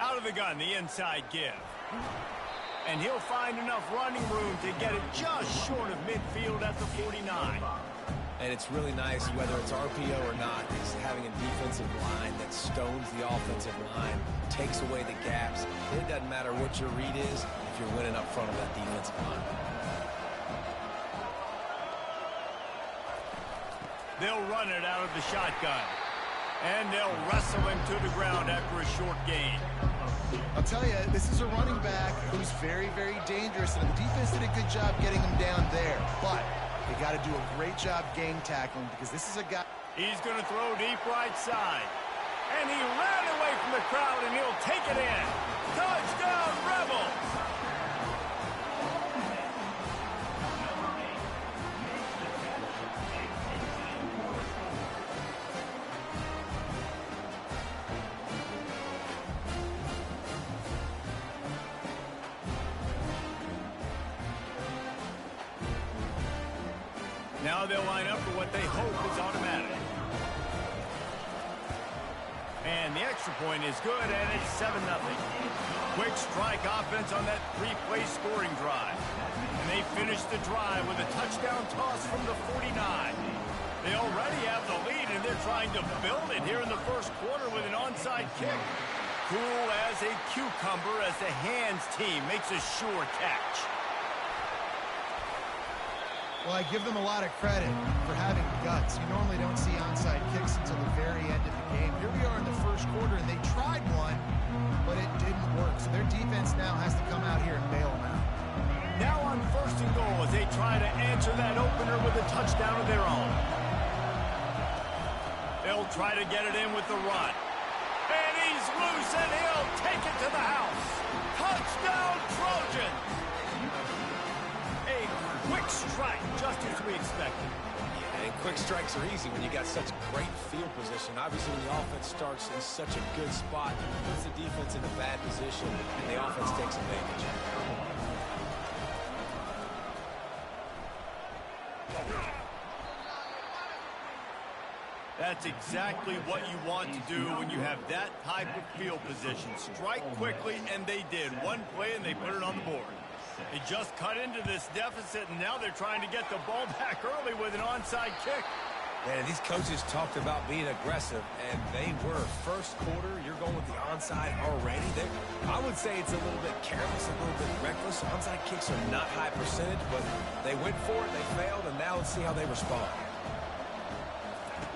Out of the gun, the inside give. And he'll find enough running room to get it just short of midfield at the 49. And it's really nice, whether it's RPO or not, is having a defensive line that stones the offensive line, takes away the gaps. It doesn't matter what your read is if you're winning up front of that defensive line. They'll run it out of the shotgun. And they'll wrestle him to the ground after a short gain. I'll tell you, this is a running back who's very, very dangerous, and the defense did a good job getting him down there. But they got to do a great job gang tackling because this is a guy. He's going to throw deep right side. And he ran away from the crowd, and he'll take it in. Touchdown, Rebels! Now they'll line up for what they hope is automatic. And the extra point is good, and it's 7-0. Quick strike offense on that three-play scoring drive. And they finish the drive with a touchdown toss from the 49. They already have the lead, and they're trying to build it here in the first quarter with an onside kick. Cool as a cucumber as the hands team makes a sure catch. Well, I give them a lot of credit for having guts. You normally don't see onside kicks until the very end of the game. Here we are in the first quarter, and they tried one, but it didn't work. So their defense now has to come out here and bail them out. Now on 1st and goal as they try to answer that opener with a touchdown of their own. They'll try to get it in with the run. And he's loose, and he'll take it to the house. Touchdown, Trojans! A quick strike, just as we expected. Yeah, and quick strikes are easy when you got such great field position. Obviously, when the offense starts in such a good spot, it puts the defense in a bad position, and the offense takes advantage. That's exactly what you want to do when you have that type of field position. Strike quickly, and they did. One play, and they put it on the board. They just cut into this deficit, and now they're trying to get the ball back early with an onside kick. Man, these coaches talked about being aggressive, and they were. First quarter, you're going with the onside already. I would say it's a little bit careless, a little bit reckless. Onside kicks are not high percentage, but they went for it, they failed, and now let's see how they respond.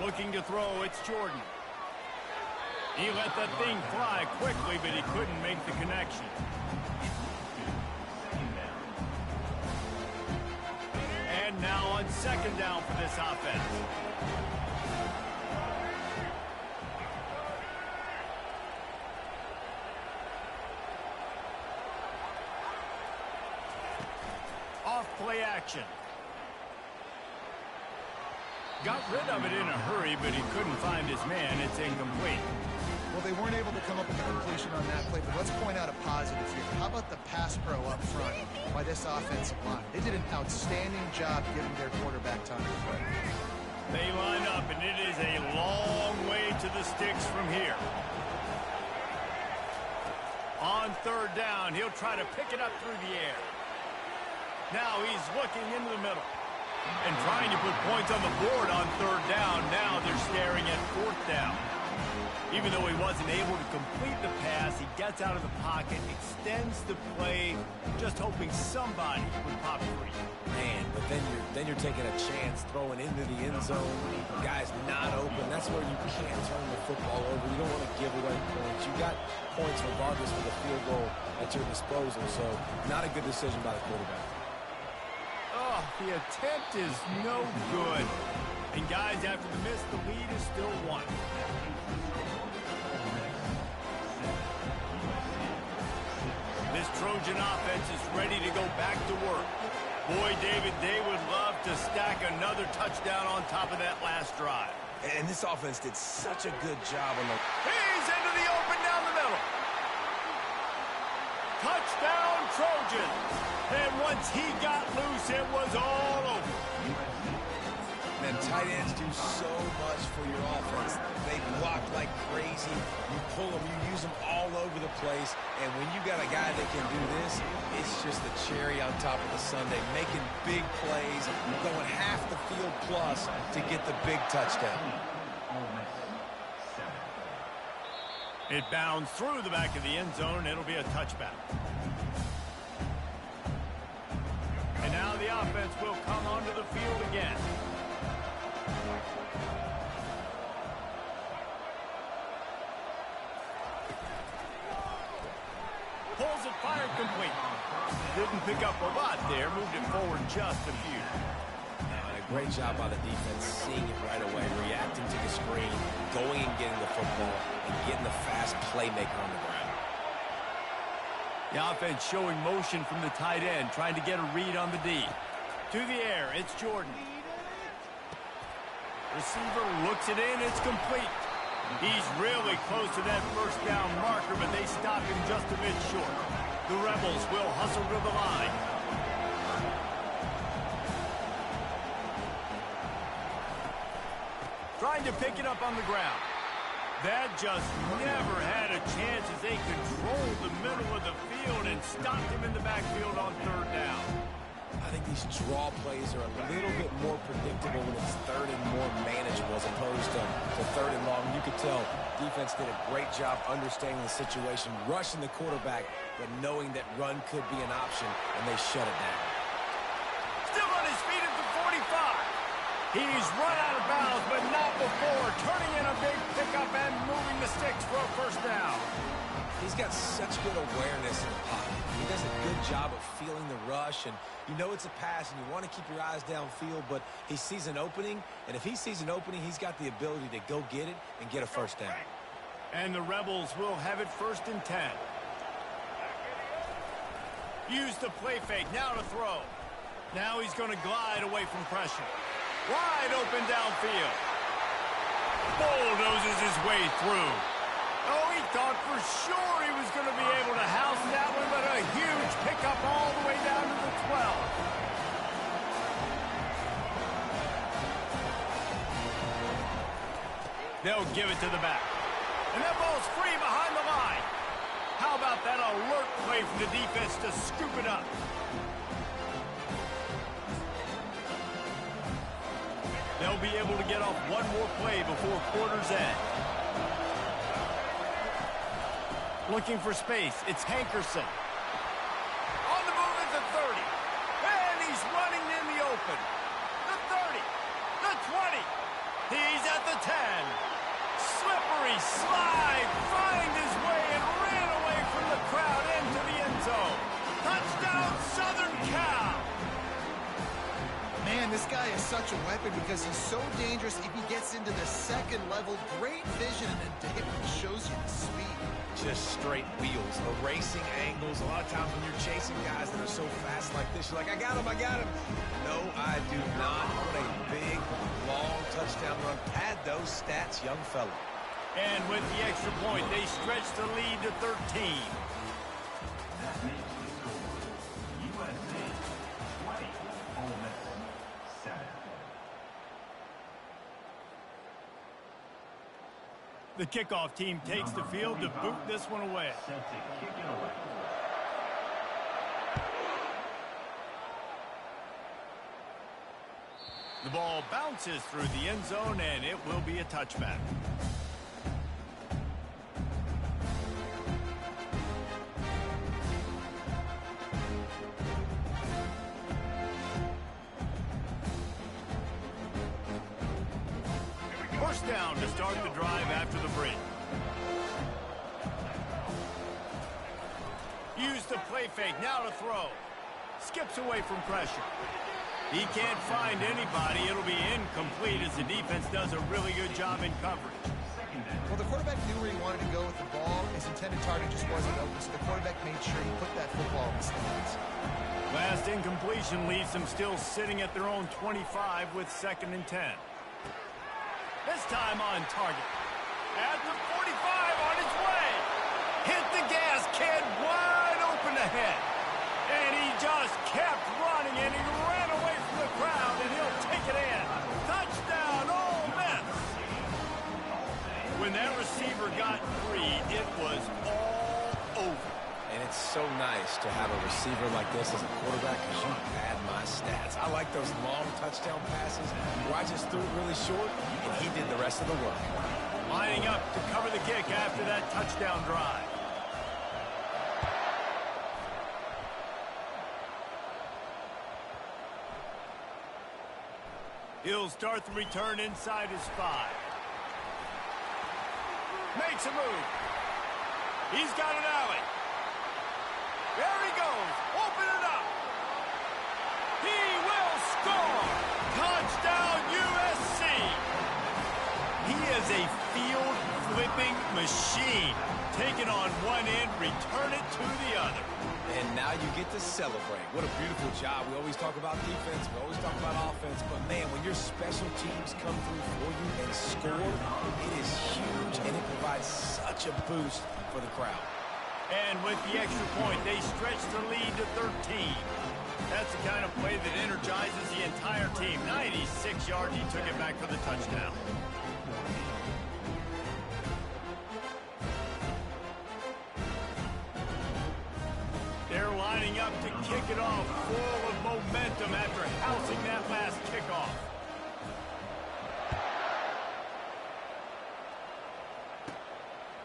Looking to throw, it's Jordan. He let that thing fly quickly, but he couldn't make the connection. And now on 2nd down for this offense. Off play action. Got rid of it in a hurry, but he couldn't find his man. It's incomplete. Well, they weren't able to come up with a completion on that play, but let's point out a positive here. How about the pass pro up front by this offensive line? They did an outstanding job giving their quarterback time to play. They line up, and it is a long way to the sticks from here. On 3rd down, he'll try to pick it up through the air. Now he's looking into the middle and trying to put points on the board on 3rd down. Now they're staring at 4th down. Even though he wasn't able to complete the pass, he gets out of the pocket, extends the play, just hoping somebody would pop free. Man, but then you're taking a chance throwing into the end zone. The guy's not open. That's where you can't turn the football over. You don't want to give away points. You got points regardless of the field goal at your disposal. So not a good decision by the quarterback. Oh, the attempt is no good. And guys, after the miss, the lead is still 1. This Trojan offense is ready to go back to work. Boy, David, they would love to stack another touchdown on top of that last drive. And this offense did such a good job on the... He's into the open down the middle. Touchdown, Trojans. And once he got loose, it was all over. Man, tight ends do so much for your offense. They block like crazy. You pull them, you use them all over the place. And when you got a guy that can do this, it's just the cherry on top of the sundae, making big plays, going half the field plus to get the big touchdown. It bounds through the back of the end zone. It'll be a touchback. And now the offense will come onto the field again. Pulls it, fired complete. Didn't pick up a lot there. Moved it forward just a few. A great job by the defense, seeing it right away, reacting to the screen, going and getting the football, and getting the fast playmaker on the ground. The offense showing motion from the tight end, trying to get a read on the D. To the air, it's Jordan. Receiver looks it in, it's complete. He's really close to that first down marker, but they stop him just a bit short. The Rebels will hustle to the line. Trying to pick it up on the ground. That just never had a chance as they controlled the middle of the field and stopped him in the backfield on third down. I think these draw plays are a little bit more predictable when it's third and more manageable as opposed to third and long. You could tell defense did a great job understanding the situation, rushing the quarterback, but knowing that run could be an option, and they shut it down. Still on his feet at the 45. He's run out of bounds, but not before turning in a big pickup and moving the sticks for a first down. He's got such good awareness in the pocket. He does a good job of feeling the rush, and you know it's a pass, and you want to keep your eyes downfield, but he sees an opening, and if he sees an opening, he's got the ability to go get it and get a first down. And the Rebels will have it 1st and 10. Use the play fake, now to throw. Now he's going to glide away from pressure. Wide open downfield. Bulldozes his way through. Oh, he thought for sure he was going to be able to house that one, but a huge pickup all the way down to the 12. They'll give it to the back. And that ball's free behind the line. How about that alert play from the defense to scoop it up? They'll be able to get off one more play before quarter's end. Looking for space, it's Hankerson. On the move at the 30. And he's running in the open. The 30. The 20. He's at the 10. Slippery slide. Find his way and ran away from the crowd into the end zone. Touchdown, Southern Cal. Man, this guy is such a weapon because he's so dangerous if he gets into the second level. Great vision, and it shows you the speed. Just straight wheels, erasing angles. A lot of times when you're chasing guys that are so fast like this, you're like, I got him, I got him. No, I do not. What a big, long touchdown run. Pad those stats, young fella. And with the extra point, they stretch the lead to 13. The kickoff team takes the field to boot this one away. The ball bounces through the end zone, and it will be a touchback. First down to start the drive after the break. Use the play fake, now to throw. Skips away from pressure. He can't find anybody. It'll be incomplete as the defense does a really good job in coverage. Well, the quarterback knew where he wanted to go with the ball. His intended target just wasn't open, so the quarterback made sure he put that football in the stands. Last incompletion leaves them still sitting at their own 25 with 2nd and 10. This time on target. At the 45, on his way. Hit the gas, kid, wide open ahead. And he just kept running, and he ran away from the crowd, and he'll take it in. Touchdown! receiver got free, it was all over. And it's so nice to have a receiver like this as a quarterback because you pad my stats. I like those long touchdown passes where I just threw it really short, and he did the rest of the work. Lining up to cover the kick after that touchdown drive. He'll start the return inside his 5. Makes a move. He's got an alley. There he goes. Open it up. He will score. Touchdown USC. He is a field-flipping machine. Take it on one end, return it to the other. And now you get to celebrate. What a beautiful job. We always talk about defense. We always talk about offense. But, man, when your special teams come through for you and score, it is huge, and it provides such a boost for the crowd. And with the extra point, they stretch the lead to 13. That's the kind of play that energizes the entire team. 96 yards, he took it back for the touchdown. They're lining up to kick it off, full of momentum after housing that last kickoff.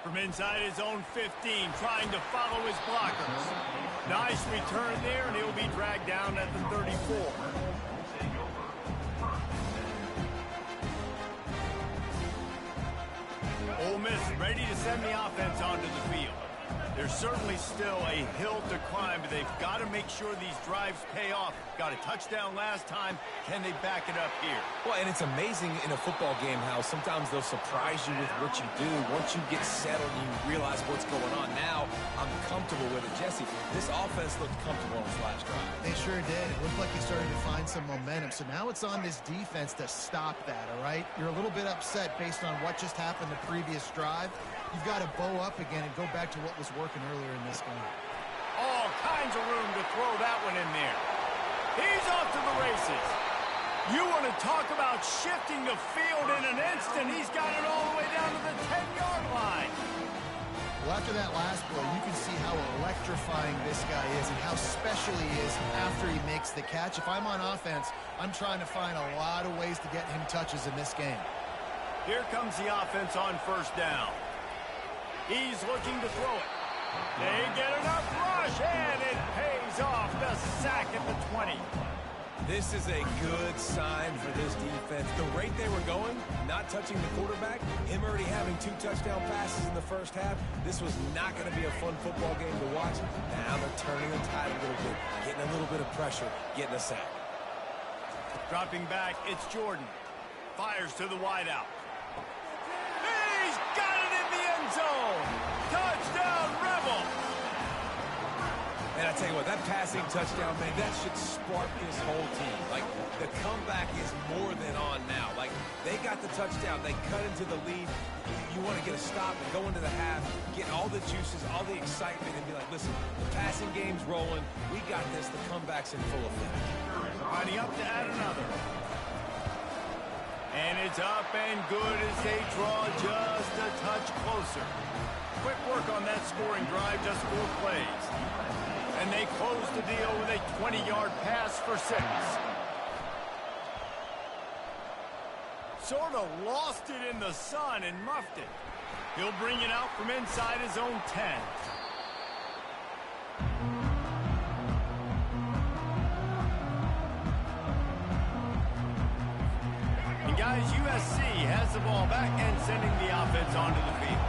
From inside his own 15, trying to follow his blockers. Nice return there, and he'll be dragged down at the 34. Ole Miss ready to send the offense onto the field. There's certainly still a hill to climb, but they've got to make sure these drives pay off. Got a touchdown last time. Can they back it up here? Well, and it's amazing in a football game how sometimes they'll surprise you with what you do. Once you get settled and you realize what's going on, now I'm comfortable with it. Jesse, this offense looked comfortable on this last drive. They sure did. It looked like he started to find some momentum. So now it's on this defense to stop that, all right? You're a little bit upset based on what just happened the previous drive. You've got to bow up again and go back to what was working earlier in this game. All kinds of room to throw that one in there. He's off to the races. You want to talk about shifting the field in an instant. He's got it all the way down to the 10-yard line. Well, after that last play, you can see how electrifying this guy is and how special he is after he makes the catch. If I'm on offense, I'm trying to find a lot of ways to get him touches in this game. Here comes the offense on first down. He's looking to throw it. They get enough rush, and it pays off. The sack at the 20. This is a good sign for this defense. The rate they were going, not touching the quarterback, him already having 2 touchdown passes in the first half, this was not going to be a fun football game to watch. Now they're turning the tide a little bit, getting a little bit of pressure, getting a sack. Dropping back, it's Jordan. Fires to the wideout. He's got it in the end zone. Touchdown, Rebel. And I tell you what, that passing touchdown, man, that should spark this whole team. Like, the comeback is more than on now. Like, they got the touchdown. They cut into the lead. You want to get a stop and go into the half, get all the juices, all the excitement, and be like, listen, the passing game's rolling. We got this. The comeback's in full effect. Lining up to add another. And it's up and good as they draw just a touch closer. Quick work on that scoring drive, just 4 plays. And they close the deal with a 20-yard pass for 6. Sort of lost it in the sun and muffed it. He'll bring it out from inside his own 10. And guys, USC has the ball back and sending the offense onto the field.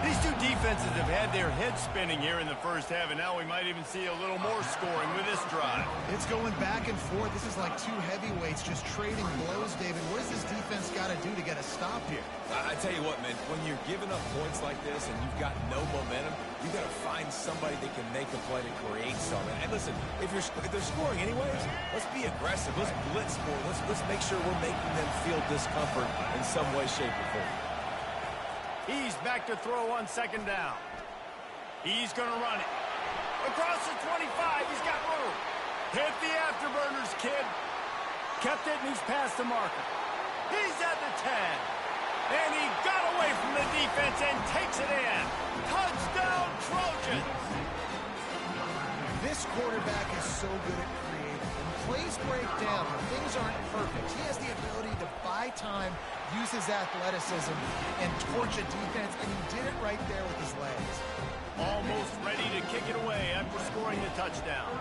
These two defenses have had their heads spinning here in the first half, and now we might even see a little more scoring with this drive. It's going back and forth. This is like 2 heavyweights just trading blows, David. What does this defense got to do to get a stop here? I tell you what, man, when you're giving up points like this and you've got no momentum, you got to find somebody that can make a play to create something. And listen, if they're scoring anyways, let's be aggressive. Let's blitz more. Let's make sure we're making them feel discomfort in some way, shape, or form. He's back to throw on second down. He's going to run it. Across the 25, he's got room. Hit the afterburners, kid. Kept it, and he's past the marker. He's at the 10. And he got away from the defense and takes it in. Touchdown, Trojans! This quarterback is so good at creating. When plays break down, when things aren't perfect, he has the ability to buy time, use his athleticism, and torch a defense, and he did it right there with his legs. Almost ready to kick it away after scoring the touchdown.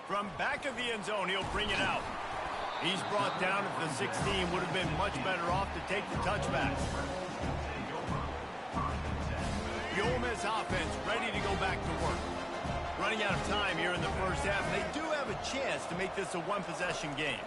From back of the end zone, he'll bring it out. He's brought down at the 16. Would have been much better off to take the touchback. The Ole Miss offense ready to go back to work. Running out of time here in the first half. They do have a chance to make this a one-possession game.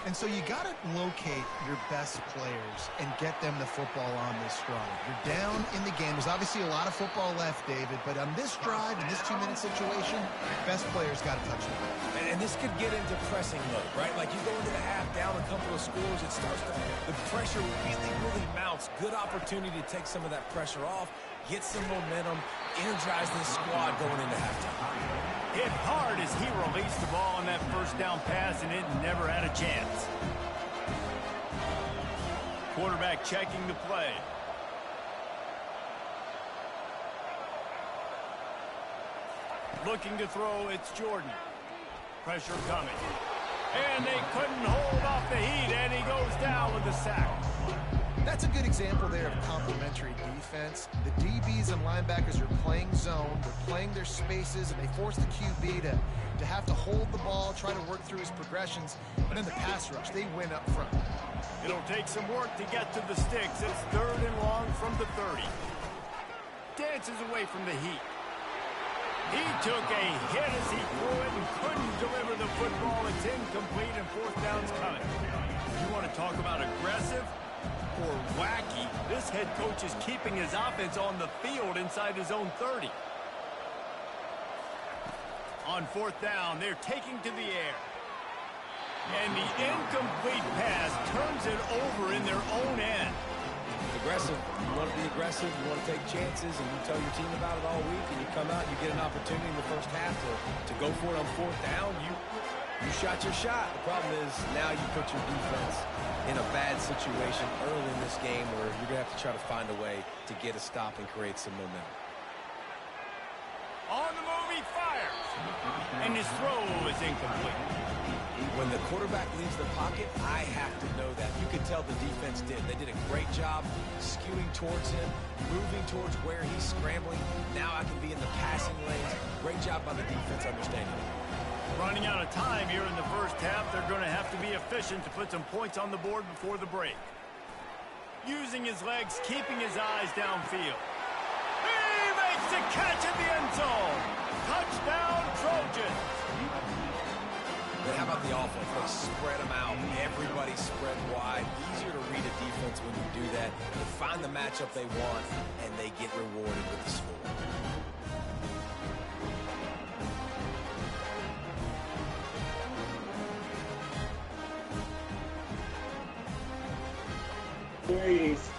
And so you got to locate your best players and get them the football on this drive. You're down in the game. There's obviously a lot of football left, David, but on this drive, in this 2-minute situation, best players got to touch the ball. And this could get into pressing mode, right? Like you go into the half, down a couple of scores, it starts to, the pressure really mounts. Good opportunity to take some of that pressure off, get some momentum, energize this squad going into halftime. Hit hard as he released the ball on that first down pass, and it never had a chance. Quarterback checking the play. Looking to throw, it's Jordan. Pressure coming. And they couldn't hold off the heat, and he goes down with the sack. That's a good example there of complementary defense. The DBs and linebackers are playing zone, they're playing their spaces, and they force the QB to have to hold the ball, try to work through his progressions, and then the pass rush, they win up front. It'll take some work to get to the sticks. It's 3rd and long from the 30. Dances away from the heat. He took a hit as he threw it and couldn't deliver the football. It's incomplete and 4th down's coming. You want to talk about aggressive or wacky? This head coach is keeping his offense on the field inside his own 30. On 4th down, they're taking to the air. And the incomplete pass turns it over in their own end. Aggressive. You want to be aggressive, you want to take chances, and you tell your team about it all week, and you come out and you get an opportunity in the first half to go for it on 4th down. You shot your shot. The problem is now you put your defense in a bad situation early in this game where you're going to have to try to find a way to get a stop and create some momentum. On the move, he fires. And his throw is incomplete. When the quarterback leaves the pocket, I have to know that. You can tell the defense did. They did a great job skewing towards him, moving towards where he's scrambling. Now I can be in the passing lanes. Great job by the defense understanding it. Running out of time here in the first half, they're going to have to be efficient to put some points on the board before the break. Using his legs, keeping his eyes downfield. He makes the catch in the end zone. Touchdown, Trojans. But how about the offense? They spread them out. Everybody spread wide. Easier to read a defense when you do that. They find the matchup they want, and they get rewarded with the score. There he is.